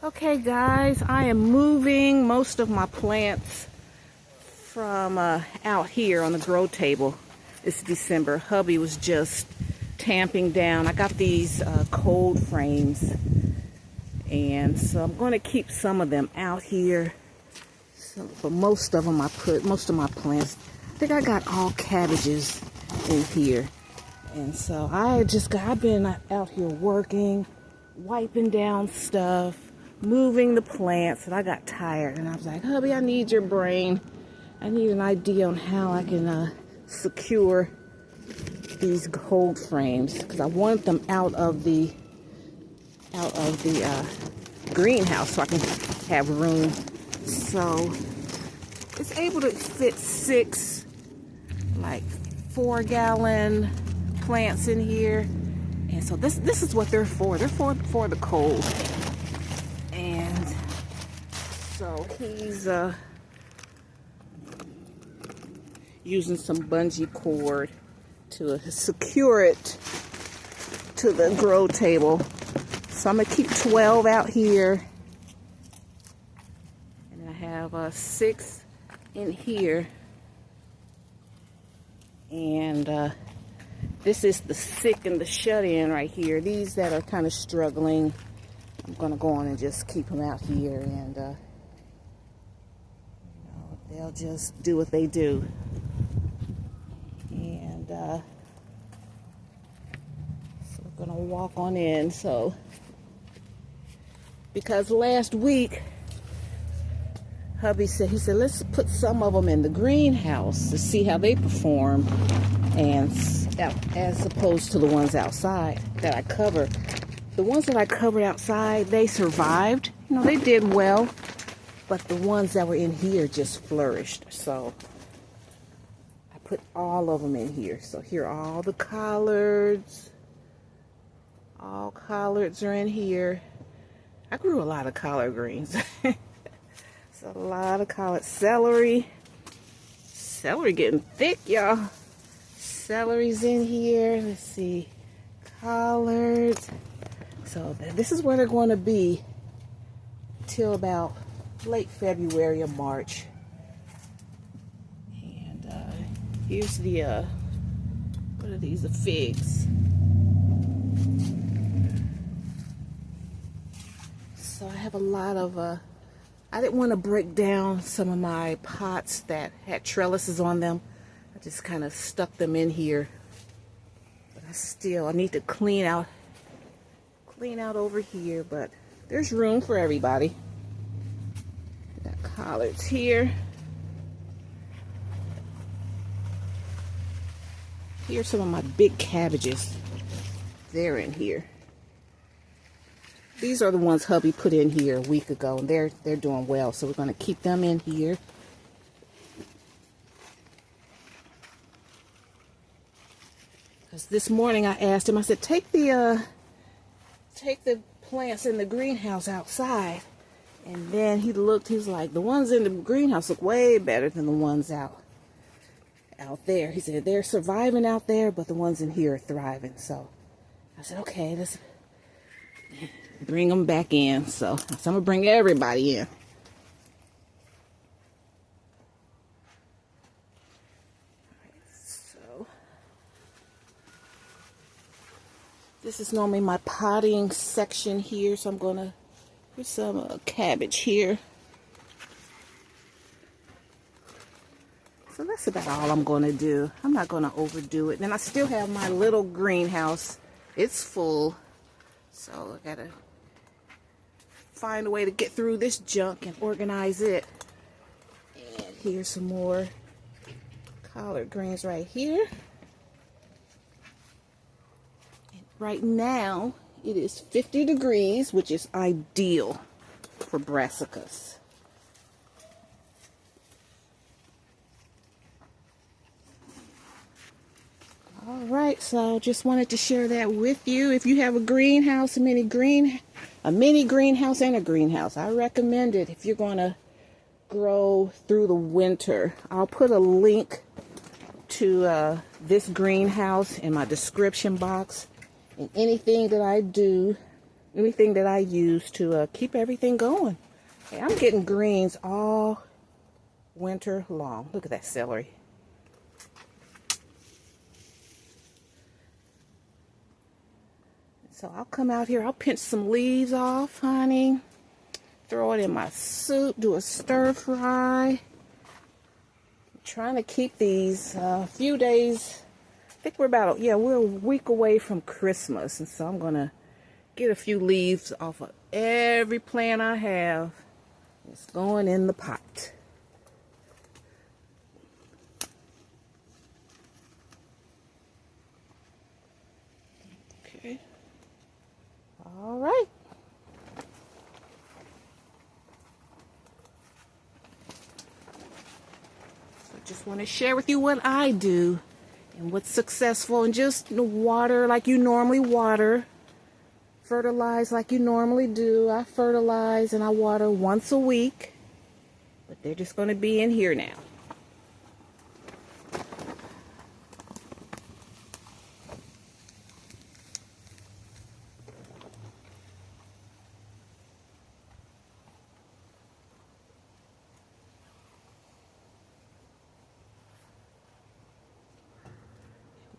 Okay guys, I am moving most of my plants from out here on the grow table. It's December. Hubby was just tamping down. I got these cold frames, and so I'm going to keep some of them out here. But most of them most of my plants, I think I got all cabbages in here. And so I've been out here working, wiping down stuff, moving the plants, and I got tired. And I was like, hubby, I need your brain. I need an idea on how I can secure these cold frames, because I want them out of the greenhouse so I can have room. So it's able to fit 6 like 4-gallon plants in here, and so this is what they're for. They're for the cold. And so he's using some bungee cord to secure it to the grow table. So I'm gonna keep 12 out here, and I have 6 in here. And this is the sick and the shut-in right here. These that are kind of struggling, I'm gonna go on and just keep them out here, and they'll just do what they do. And so we're gonna walk on in. So because last week hubby said, let's put some of them in the greenhouse to see how they perform, and as opposed to the ones outside that I cover. The ones that I covered outside, they survived. They did well, but the ones that were in here just flourished. So I put all of them in here. So here are all the collards. All collards are in here. I grew a lot of collard greens. So a lot of collard celery. Celery getting thick, y'all. Celery's in here. Let's see. Collards. So this is where they're going to be till about late February or March. And here's the what are these? The figs. So I have a lot of I didn't want to break down some of my pots that had trellises on them. I just kind of stuck them in here. But I need to clean out over here, but there's room for everybody. Got collards here. Here's some of my big cabbages. They're in here. These are the ones hubby put in here a week ago, and they're doing well, so we're going to keep them in here. Because this morning I asked him, I said, take the plants in the greenhouse outside. And then he was like, the ones in the greenhouse look way better than the ones out there. He said, they're surviving out there, but the ones in here are thriving. So I said, okay, let's bring them back in. So I'm going to bring everybody in. So this is normally my potting section here. So I'm going to put some cabbage here. So that's about all I'm going to do. I'm not going to overdo it. Then I still have my little greenhouse. It's full. So I got to find a way to get through this junk and organize it. And here's some more collard greens right here. And right now it is 50 degrees, which is ideal for brassicas. All right, so just wanted to share that with you. If you have a greenhouse, a mini greenhouse and a greenhouse, I recommend it if you're going to grow through the winter. I'll put a link to this greenhouse in my description box. And anything that I do anything that I use to keep everything going. Hey, I'm getting greens all winter long. Look at that celery. So I'll come out here, I'll pinch some leaves off, honey. Throw it in my soup, do a stir fry. I'm trying to keep these few days. I think we're we're a week away from Christmas. And so I'm going to get a few leaves off of every plant I have. It's going in the pot. Okay. All right. So just want to share with you what I do and what's successful, and just water like you normally water. Fertilize like you normally do. I fertilize and I water once a week, but they're just going to be in here now.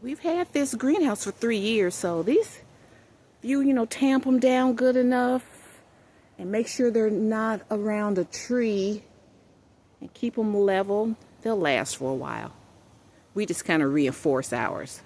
We've had this greenhouse for 3 years, so these, you tamp them down good enough and make sure they're not around a tree and keep them level, they'll last for a while. We just kind of reinforce ours.